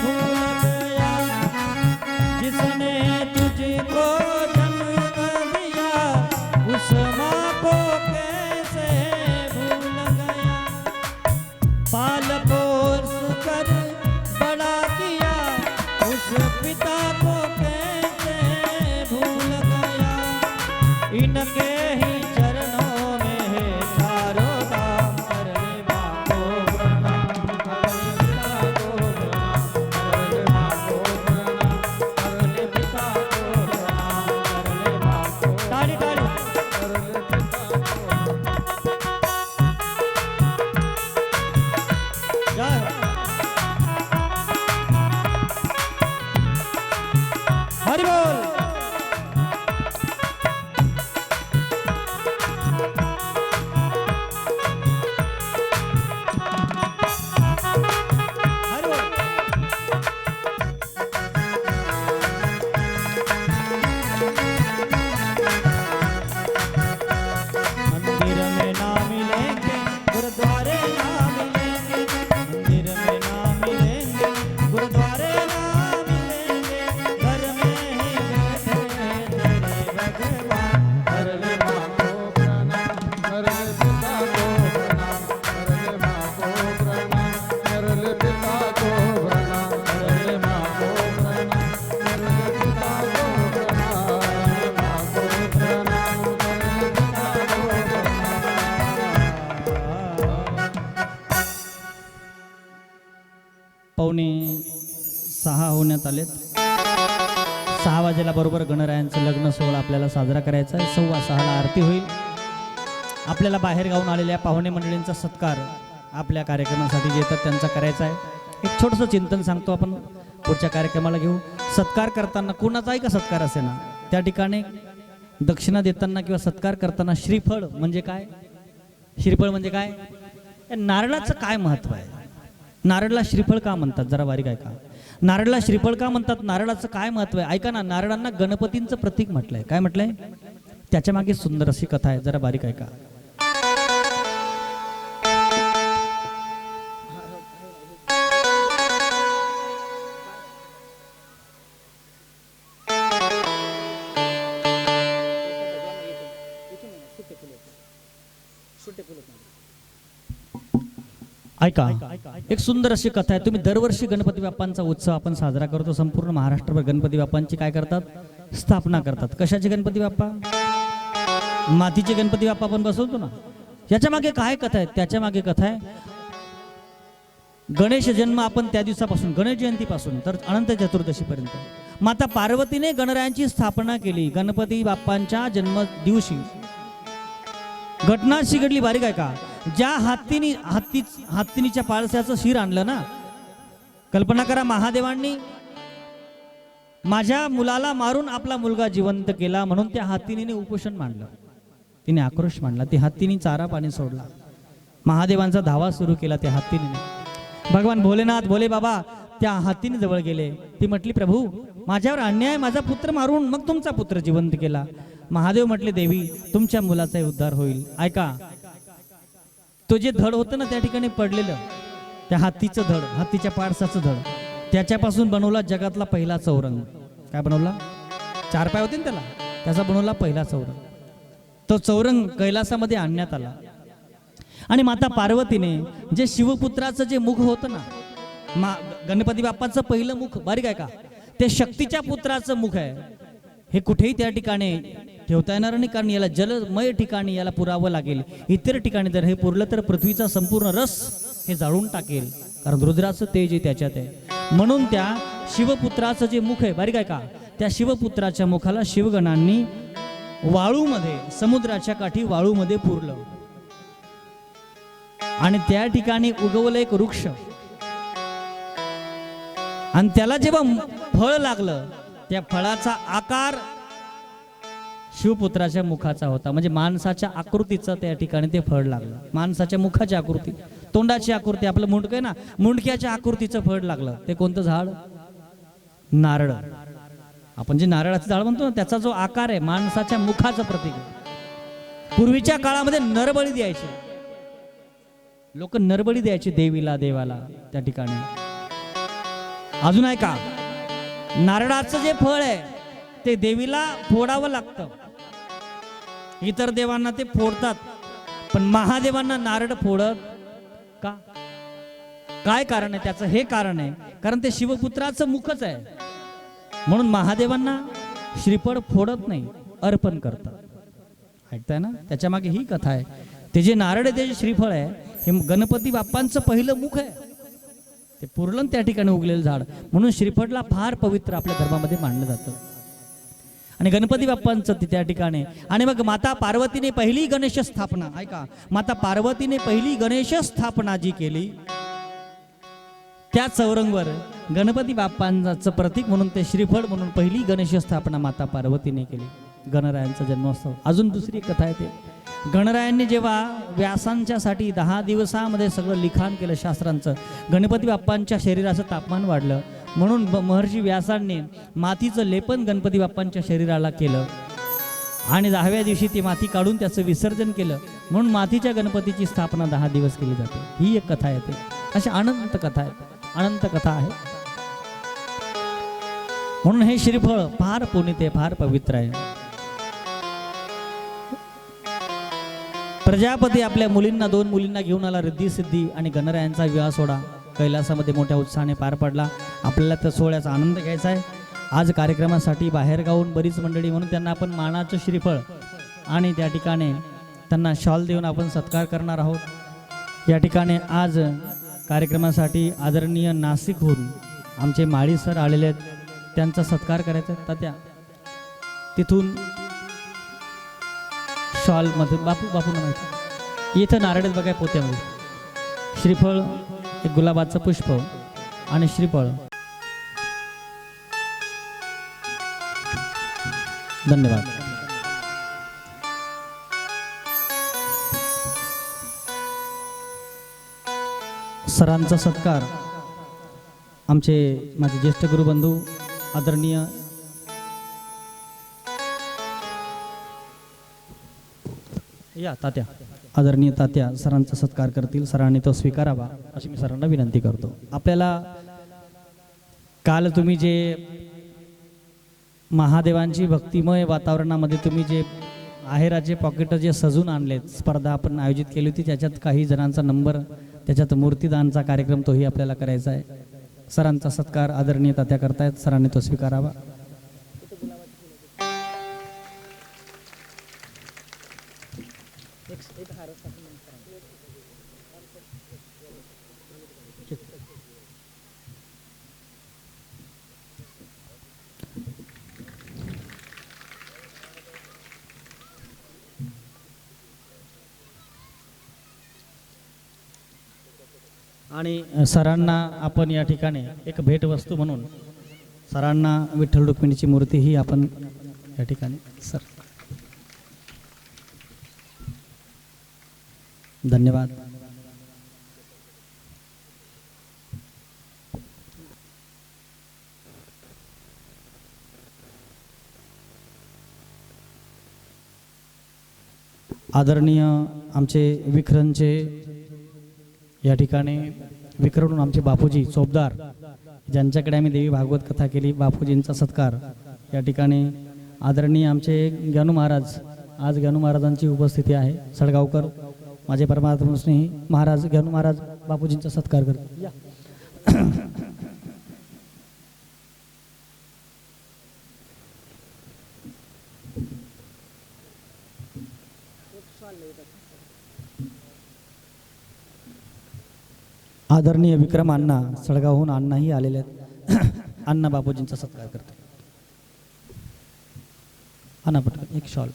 भूल गया, जिसने तुझको जन्म दिया उस माँ को कैसे भूल गया, पाल पोस कर बड़ा किया उस पिता को कैसे भूल गया, इनके ही चरणों में है चारों धाम, कर ले माँ को प्रणाम, अपने पिता को प्रणाम, कर ले माँ को प्रणाम, कर ले पिता को प्रणाम, कर ले माँ को ताड़ी ताड़ी कर ले पिता को जय हरि बोल. हरि बोल. मंदिर में ना मिलेंगे, गुरुद्वारे ना मिलेंगे, मंदिर में ना मिलेंगे, गुरुद्वारे ना मिलेंगे, घर में ही बैठे तेरे भगवान, कर ले माँ को प्रणाम, कर ले पिता को प्रणाम, कर ले माँ को प्रणाम, कर ले पिता को प्रणाम, कर ले माँ को प्रणाम, कर ले पिता को प्रणाम, माँ को प्रणाम, कर ले पिता को प्रणाम. पावणे 6 होण्यात आलेत. 6 वाजेला बरोबर गणरायांचं लग्न सोहळा आपल्याला साजरा करायचा आहे. 6:15 आरती होईल. आपल्याला बाहेर गावून आलेल्या पाहुणे मंडळींचा सत्कार आपल्या कार्यक्रमासाठी जे येतात त्यांचा करायचा आहे. एक छोटंसं चिंतन सांगतो, आपण पुढच्या कार्यक्रमाला घेऊ. सत्कार करताना कोणाचाही का सत्कार असे ना, त्या ठिकाणी दक्षिणा देताना किंवा सत्कार करताना श्रीफळ म्हणजे काय? श्रीफळ म्हणजे काय? या नारळाचं काय महत्व आहे? नारळाला श्रीफळ का म्हणतात? जरा बारीक ऐका. नारळाला श्रीफळ का म्हणतात? नारळाचं काय महत्व आहे? ऐका ना, नारळांना गणपतींचं प्रतीक म्हटलंय. काय म्हटलंय? त्याच्या मागे सुंदर अशी कथा आहे, जरा बारीक ऐका. ऐका, एक सुंदर अशी कथा आहे. तुम्ही दरवर्षी गणपती बाप्पांचा उत्सव आपण साजरा करतो. संपूर्ण महाराष्ट्रभर गणपती बाप्पांची काय करतात? स्थापना करतात. कशाचे गणपती बाप्पा? मातीचे गणपती बाप्पा आपण बसवतो ना. याच्या मागे काय कथा आहे? त्याच्या मागे कथा आहे, गणेश जन्म आपण त्या दिवसापासून, गणेश जयंतीपासून तर अनंत चतुर्दशीपर्यंत माता पार्वतीने गणरायांची स्थापना केली. गणपती बाप्पांच्या जन्म दिवशी घटना अशी घडली, बारीक आहे का. ज्या हत्तीनीच्या पाळस्याचं शिर आणलं ना, कल्पना करा, महादेवांनी माझ्या मुलाला मारून आपला मुलगा जिवंत केला म्हणून त्या हत्तीनीने उपोषण मांडलं. तिने आक्रोश मांडला. ती हत्तीनी चारा पाणी सोडला. महादेवांचा धावा सुरू केला त्या हत्तीने. भगवान भोलेनाथ, भोले बाबा त्या हत्तीने जवळ गेले. ती म्हटली, प्रभू माझ्यावर अन्याय, माझा पुत्र मारून मग तुमचा पुत्र जिवंत केला. महादेव म्हटले, देवी तुमच्या मुलाचा उद्धार होईल. ऐका, तो जे धड होतं ना त्या ठिकाणी पडलेलं, त्या हत्तीचं धड, हत्तीच्या पाडसाचं धड, त्याच्यापासून बनवला जगातला पहिला चौरंग. काय बनवला? 4 पाय होते ना त्याला, त्याचा बनवला पहिला चौरंग. तो चौरंग कैलासामध्ये आणण्यात आला. आणि माता पार्वतीने जे शिवपुत्राचं जे मुख होतं ना, गणपती बाप्पाचं पहिलं मुख, बारीक आहे का, ते शक्तीच्या पुत्राचं मुख आहे. हे कुठेही त्या ठिकाणी ठेवता येणार नाही, कारण याला जलमय ठिकाणी याला पुरावं लागेल. इतर ठिकाणी जर हे पुरलं तर पृथ्वीचा संपूर्ण रस हे जाळून टाकेल, कारण रुद्राचं तेज हे त्याच्यात आहे. म्हणून त्या शिवपुत्राचं जे मुख आहे, बारीक आहे का, त्या शिवपुत्राच्या मुखाला शिवगणांनी वाळूमध्ये, समुद्राच्या काठी वाळूमध्ये पुरलं. आणि त्या ठिकाणी उगवलं एक वृक्ष. आणि त्याला जेव्हा फळ लागलं, त्या फळाचा आकार शिवपुत्राच्या मुखाचा होता. म्हणजे माणसाच्या आकृतीचं त्या ठिकाणी ते फळ लागलं. माणसाच्या मुखाची आकृती, तोंडाची आकृती, आपलं मुंडक आहे ना, मुंडक्याच्या आकृतीचं फळ लागलं. ते कोणतं झाड? नारळ. आपण जे नारळाचं झाड म्हणतो ना, त्याचा जो आकार आहे माणसाच्या मुखाचं प्रतीक. पूर्वीच्या काळामध्ये नरबळी द्यायचे लोक, नरबळी द्यायचे देवीला, देवाला त्या ठिकाणी. अजून आहे का, नारळाचं जे फळ आहे ते देवीला फोडावं लागतं. इतर देवांना ते फोडतात, पण महादेवांना नारळ फोडत का? काय कारण आहे त्याचं? हे कारण आहे कारण ते शिवपुत्राचं मुखच आहे, म्हणून महादेवांना श्रीफळ फोडत नाही, अर्पण करतात. ऐकताय ना? त्याच्या मागे ही कथा आहे. ते जे नारळ आहे, ते जे श्रीफळ आहे, हे गणपती बाप्पांचं पहिलं मुख आहे. ते पुरलं त्या ठिकाणी उगलेलं झाड, म्हणून श्रीफळला फार पवित्र आपल्या धर्मामध्ये मानलं जातं. आणि गणपती बाप्पांचं त्या ठिकाणी. आणि मग माता पार्वतीने पहिली गणेश स्थापना, ऐका, माता पार्वतीने पहिली गणेश स्थापना जी केली, त्या चौरंगवर गणपती बाप्पांचं प्रतीक म्हणून ते श्रीफळ म्हणून पहिली गणेश स्थापना माता पार्वतीने केली. गणरायांचा जन्मोत्सव. अजून दुसरी कथा आहे, ते गणरायांनी जेव्हा व्यासांच्यासाठी 10 दिवसामध्ये सगळं लिखाण केलं शास्त्रांचं, गणपती बाप्पांच्या शरीराचं तापमान वाढलं, म्हणून महर्षी व्यासांनी मातीचं लेपन गणपती बाप्पांच्या शरीराला केलं. आणि 10व्या दिवशी ती माती काढून त्याचं विसर्जन केलं, म्हणून मातीच्या गणपतीची स्थापना 10 दिवस केली जाते. ही एक कथा आहे. ते अशी अनंत कथा आहे, अनंत कथा आहे. म्हणून हे श्रीफळ फार पुनीत आहे, फार पवित्र आहे. प्रजापती आपल्या मुलींना, 2 मुलींना घेऊन आला. रिद्धी सिद्धी आणि गणरायांचा विवाह सोहळा कैलासामध्ये मोठ्या उत्साहाने पार पडला. आपल्याला त्या सोहळ्याचा आनंद घ्यायचा आहे. आज कार्यक्रमासाठी बाहेर गावून बरीच मंडळी, म्हणून त्यांना आपण मानाचं श्रीफळ आणि त्या ठिकाणी त्यांना शॉल देऊन आपण सत्कार करणार आहोत. या ठिकाणी आज कार्यक्रमासाठी आदरणीय नाशिकहून आमचे माळी सर आलेले आहेत, त्यांचा सत्कार करायचा आहे. तात्या तिथून शॉल मधून बापू माहिती इथं नारळ बघाय पोत्यामध्ये श्रीफळ, एक गुलाबाचं पुष्प आणि श्रीफळ. धन्यवाद. सरांचा सत्कार आमचे माझे ज्येष्ठ गुरुबंधू आदरणीय या तात्या आदरणीय तात्या सरांचा सत्कार करतील. सरांनी तो स्वीकारावा अशी मी सरांना विनंती करतो. आपल्याला काल तुम्ही जे महादेवांची भक्तिमय वातावरणामध्ये तुम्ही जे आहेराचे पॉकेट जे सजून आणलेत, स्पर्धा आपण आयोजित केली होती, त्याच्यात काही जणांचा नंबर, त्याच्यात मूर्तीदानचा कार्यक्रम तोही आपल्याला करायचा आहे. सरांचा सत्कार आदरणीय तात्या करतायत, सरांनी तो स्वीकारावा. आणि सरांना आपण या ठिकाणी एक भेटवस्तू म्हणून सरांना विठ्ठल रुक्मिणीची मूर्ती ही आपण या ठिकाणी सर धन्यवाद. आदरणीय आमचे विखरणचे या ठिकाणी विखरणून आमचे बापूजी चोपदार, ज्यांच्याकडे आम्ही देवी भागवत कथा केली, बापूजींचा सत्कार या ठिकाणी आदरणीय आमचे ज्ञानू महाराज, आज ज्ञानू महाराजांची उपस्थिती आहे. सडगावकर माझे परमात्मा स्नेही महाराज ज्ञानू महाराज बापूजींचा सत्कार करतात. आदरणीय विक्रम अण्णा सडगावहून अण्णाही आलेले आहेत. अण्णा बापूजींचा सत्कार करतो. अण्णा पटकन एक शॉल.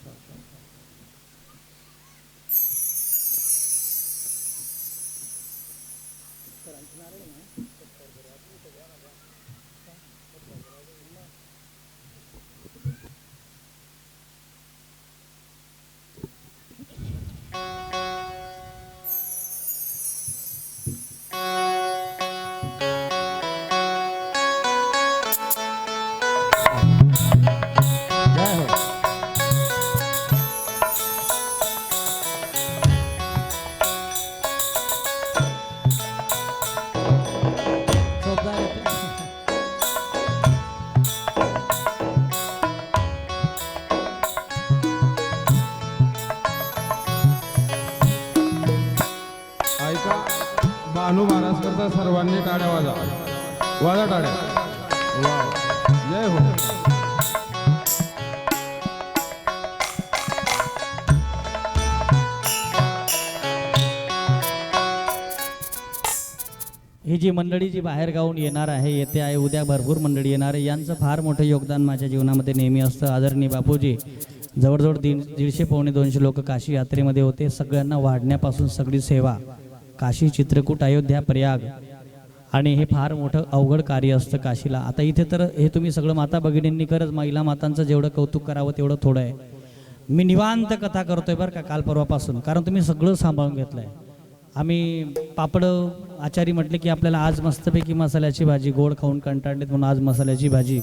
भानू महाराज करता सर्वांनी टाळ्या वाजा, वाजा टाळ्या. वाव, जय हो. ही जी मंडळी जी बाहेर गावून येणार आहे, येते आहे, उद्या भरपूर मंडळी येणार आहे, यांचं फार मोठं योगदान माझ्या जीवनामध्ये नेहमी असतं. आदरणीय बापूजी जवळजवळ 150-200 लोक काशी यात्रेमध्ये होते. सगळ्यांना वाढण्यापासून सगळी सेवा, काशी, चित्रकूट, अयोध्या, प्रयाग, आणि हे फार मोठं अवघड कार्य असतं काशीला. आता इथे तर हे तुम्ही सगळं माता भगिनींनी खरंच महिला मातांचं जेवढं कौतुक करावं तेवढं थोडं आहे. मी निवांत कथा करतोय बरं का काल परवापासून, कारण तुम्ही सगळं सांभाळून घेतलं आहे. आम्ही पापड आचारी म्हटले की आपल्याला आज मस्तपैकी मसाल्याची भाजी, गोड खाऊन कंटाळलेत म्हणून आज मसाल्याची भाजी,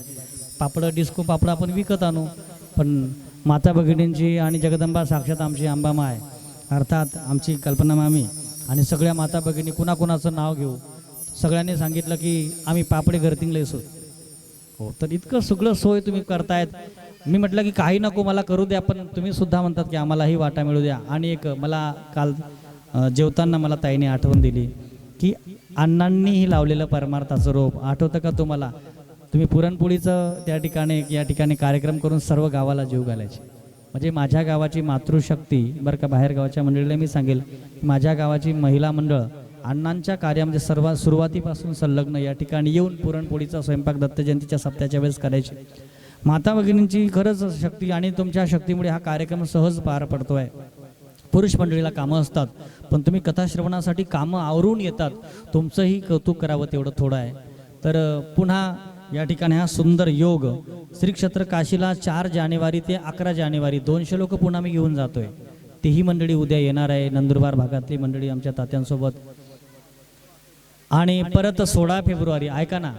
पापड, डिस्को पापड आपण विकत आणू. पण माता भगिनींची आणि जगदंबा साक्षात आमची अंबामाय अर्थात आमची कल्पना मामी आणि सगळ्या माता भगिनी कुणाकुणाचं नाव घेऊ, सगळ्यांनी सांगितलं की आम्ही पापडे घरतींगले असो. हो, तर इतकं सगळं सोय तुम्ही करतायत. मी म्हटलं की काही नको मला करू द्या, पण तुम्ही सुद्धा म्हणतात की आम्हालाही वाटा मिळू द्या. आणि एक मला काल जेवताना मला ताईने आठवण दिली की अण्णांनीही लावलेलं परमार्थाचं रोप आठवतं का तुम्हाला? तुम्ही पुरणपोळीचं त्या ठिकाणी या ठिकाणी कार्यक्रम करून सर्व गावाला जीव घालायचे. म्हणजे माझ्या गावाची मातृशक्ती बरं का, बाहेर गावाच्या मंडळीला मी सांगेल माझ्या गावाची महिला मंडळ अण्णांच्या कार्यामध्ये सर्वात सुरुवातीपासून संलग्न या ठिकाणी येऊन पुरणपोळीचा स्वयंपाक दत्त जयंतीच्या सप्त्याच्या वेळेस करायचे. माता भगिनींची खरंच शक्ती आणि तुमच्या शक्तीमुळे हा कार्यक्रम सहज पार पडतोय. पुरुष मंडळीला कामं असतात, पण तुम्ही कथाश्रवणासाठी कामं आवरून येतात. तुमचंही कौतुक करावं तेवढं थोडं आहे. तर पुन्हा या ठिकाणी हा सुंदर योग श्री क्षेत्र काशीला 4 जानेवारी ते 11 जानेवारी 200 लोक पुन्हा मी घेऊन जातोय. तेही मंडळी उद्या येणार आहे. नंदुरबार भागातली मंडळी आमच्या तात्यांसोबत आणि परत 16 फेब्रुवारी ऐका ना,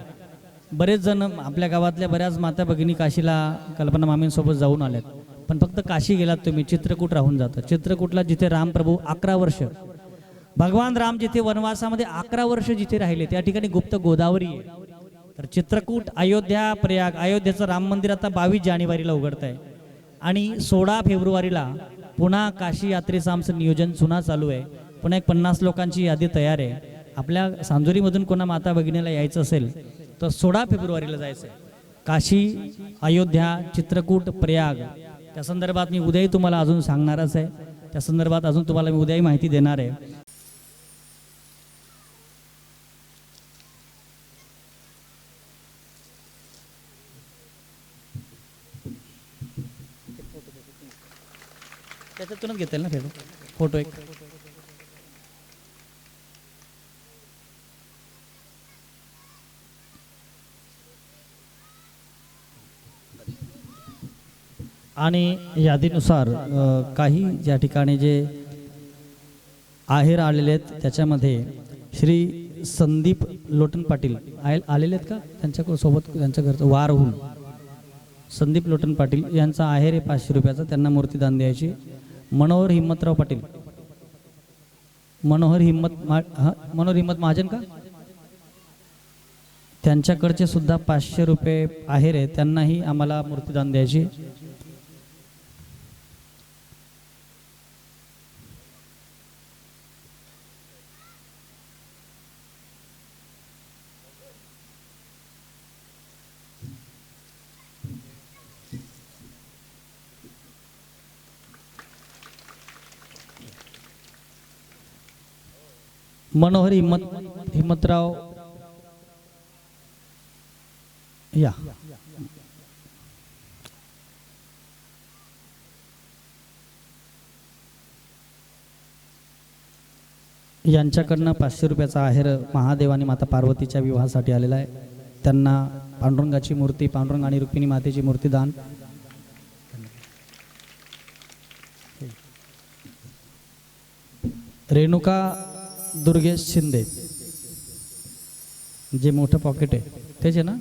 बरेच जण आपल्या गावातल्या बऱ्याच माता भगिनी काशीला कल्पना मामींसोबत जाऊन आल्यात, पण फक्त काशी गेलात तुम्ही, चित्रकूट राहून जातं. चित्रकूटला जिथे रामप्रभू 11 वर्ष, भगवान राम जिथे वनवासामध्ये 11 वर्ष जिथे राहिले त्या ठिकाणी गुप्त गोदावरी आहे. तर चित्रकूट, अयोध्या, प्रयाग, अयोध्येचं राम मंदिर आता 22 जानेवारीला उघडत आहे आणि 16 फेब्रुवारीला पुन्हा काशी यात्रेचं आमचं नियोजन सुद्धा चालू आहे. पुन्हा एक 50 लोकांची यादी तयार आहे. आपल्या सांजुरीमधून कोणा माता भगिनीला यायचं असेल तर 16 फेब्रुवारीला जायचं आहे. काशी, अयोध्या, चित्रकूट, प्रयाग त्या संदर्भात मी उद्याही तुम्हाला अजून सांगणारच आहे. त्या संदर्भात अजून तुम्हाला मी उद्याही माहिती देणार आहे. त्याच्यातूनच घेता येईल ना फोटो एक. आणि यादीनुसार काही ज्या ठिकाणी जे आहेर आलेले आहेत त्याच्यामध्ये श्री संदीप लोटन पाटील आलेले आहेत का, त्यांच्याकडे सोबत त्यांच्या घरचं वारहून संदीप लोटन पाटील यांचा आहेर आहे 500 रुपयाचा, त्यांना मूर्तीदान द्यायची. मनोहर हिम्मतराव पाटील, मनोहर हिम्मत महाजन का, त्यांच्याकडचे सुद्धा 500 रुपये आहेर आहे, त्यांनाही आम्हाला मूर्तीदान द्यायची. मनोहर हिम्मतराव या. यांच्याकडनं 500 रुपयाचा आहेर महादेव आणि माता पार्वतीच्या विवाहासाठी आलेला आहे. त्यांना पांडुरंगाची मूर्ती, पांडुरंग आणि रुक्मिणी मातेची मूर्ती दान. रेणुका दुर्गेश शिंदे, जे मोठं पॉकेट आहे तेच आहे ना.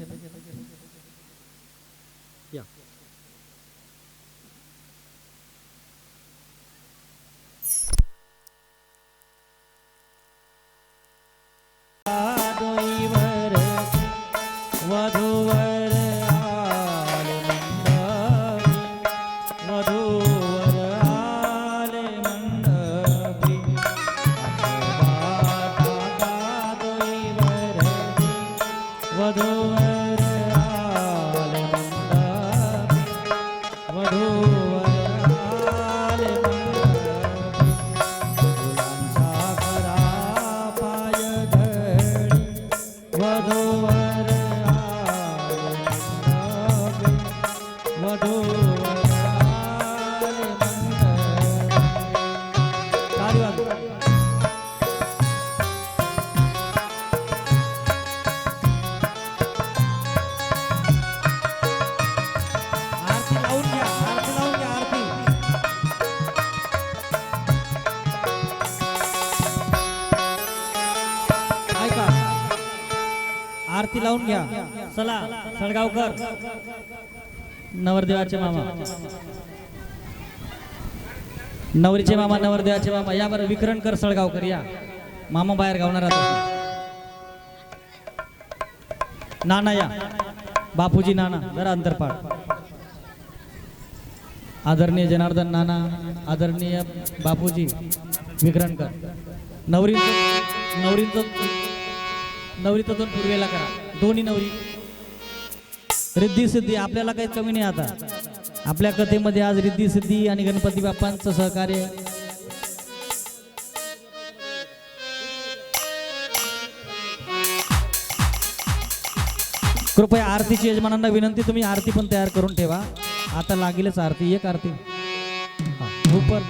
आरती लावून घ्या. चला सळगावकर, नवरदेवाचे मामा, नवरीचे मामा, नवरदेवाचे मामा या. बरं विकरणकर सळगावकर या. मामा बाहेर गावणार राहतात. नाना या, बापूजी नाना जरा अंतरपाड. आदरणीय जनार्दन नाना, आदरणीय बापूजी विकरणकर. नवरीचं दोन पूर्वेला करा. दोन्ही नवरी रिद्धी सिद्धी. आपल्याला काही कमी नाही. आता आपल्या कथेमध्ये आज रिद्धी सिद्धी आणि गणपती बाप्पांचं सहकार्य. कृपया आरतीची यजमानांना विनंती, तुम्ही आरती पण तयार करून ठेवा. आता लागेलच आरती. एक आरती उपर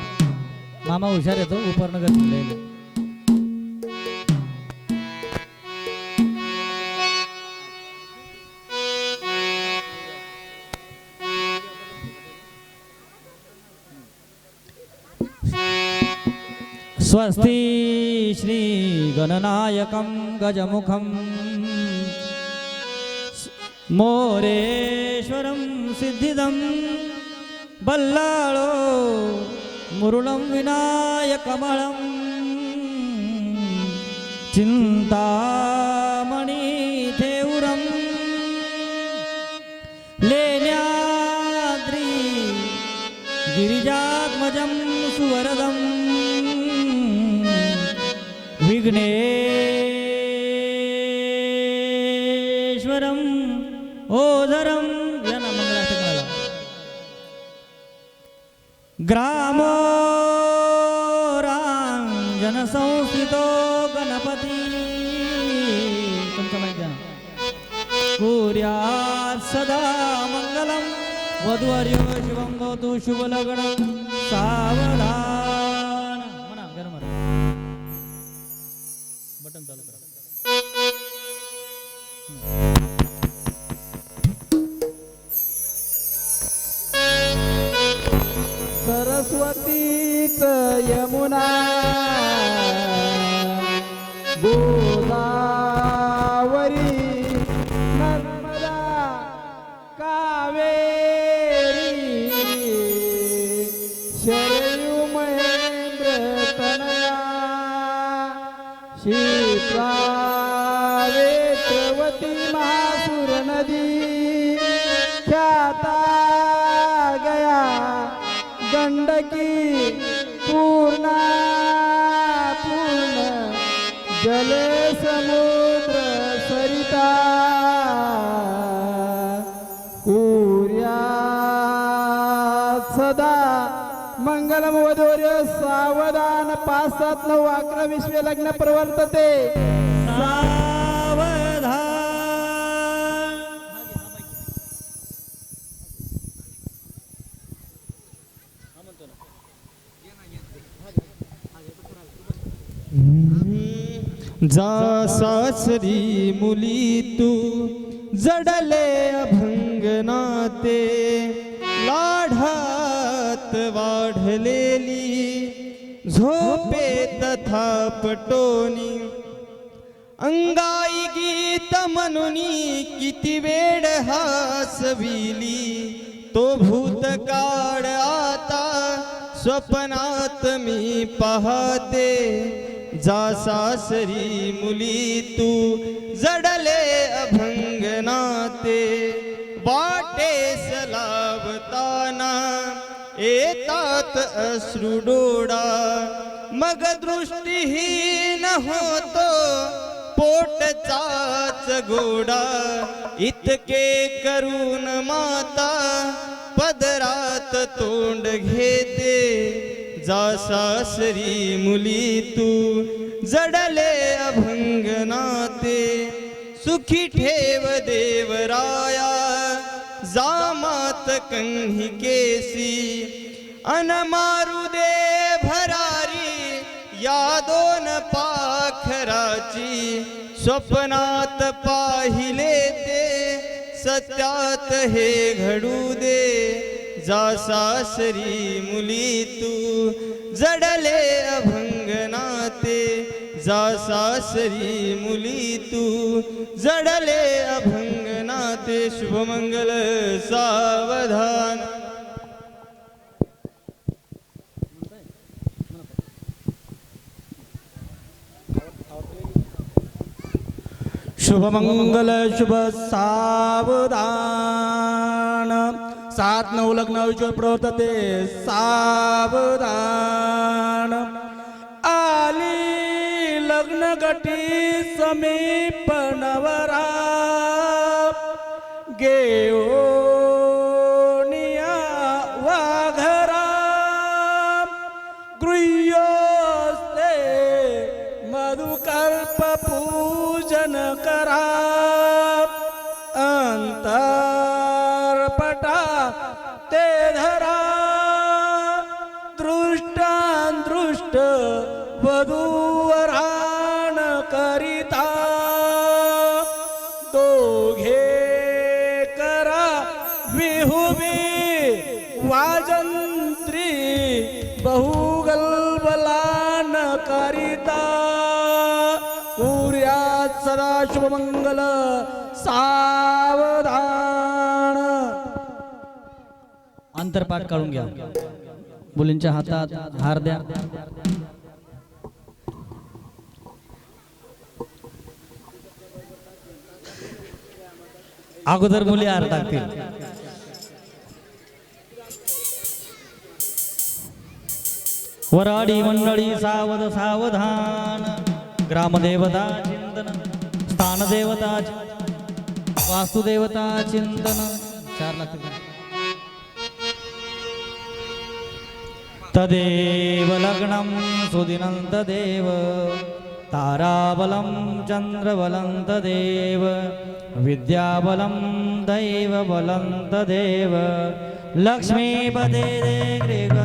मामा हुशार येतो. उपरनगर स्वस्ति श्री गणनायकं गजमुखं मोरेश्वरं सिद्धिदं बल्लाळो मुरुळं विनायकमलं चिंतामणिथेउरं लेण्याद्रि गिरिजात्मजं सुवरदं विघ्नेश्वरं ओझरं यांना मंगलाष्टकाला ग्रामो रांजन संस्थितो गणपती तुमचं माहिती आहे ना कुर्यात् सदा मंगलम वधूवर्यो शिवं भवतु शुभलग्नं सावधान म्हणा गरम बटन चालू करा सरस्वतीच यमुना गोदावरी नर्मदा कावेरी शरयू महेंद्र तनया क्षिप्रावेत्रवती महासुर नदी ख्याता गया गंडकी पूर्णा पूर्ण जले समुद्र सरिता कुर्यात् सदा मंगलम वधूवर्य सावधान 5, 7, 9, 11 विश्वे लग्न प्रवर्तते सावधान जा सासरी मुली तू जडले अभंगनाते लाढात वाढलेली झोपे तथा पटोनी अंगाई गीत म्हणुनी किती वेळ हासविली तो भूतकाळ आता स्वप्नात मी पाहते जा सासरी मुली तू जडले अभंगनाते वाटेस लावताना येतात अश्रू डोळा मग दृष्टीहीन होतो पोटचाच गोडा इतके करून माता पदरात तोंड घेते जा सासरी मुली तू जडले अभंगनाते सुखी ठेव देवराया जामात कन्हिकेसी अन मारू दे भरारी या 2 पाखराची स्वप्नात पाहिले ते सत्यात हे घडू दे जा सासरी मुली तू जडले अभंगनाते जा सासरी मुली तू जडले अभंगनाते शुभमंगल सावधान शुभमंगल शुभ सावधान 7, 9 लग्न विश्व प्रवर्तते सावधान आली लग्न गटी समीप नवरा गेओनिया वाघरा गृह्योस्ते मधुकल्प पूजन करा अंतरपटा ते धरा दृष्टांदृष्ट वधूवरान करिता दोघे करा विहुबी वाजंत्री बहुगल्बलान शुभमंगल सावधान. अंतरपाठ काढून घ्या. मुलींच्या हातात हार द्या. अगोदर मुली हार टाकतील. वराडी मंडळी सावध सावधान. ग्रामदेवता चिंतन, स्थानदेवता वास्तुदेवता चिंतन. 4 लागतील. तदेव लग्नं सुदिनं तदेव ताराबलं चंद्रबलं तदेव विद्याबलं दैवबलं तदेव लक्ष्मीपते ग्रेग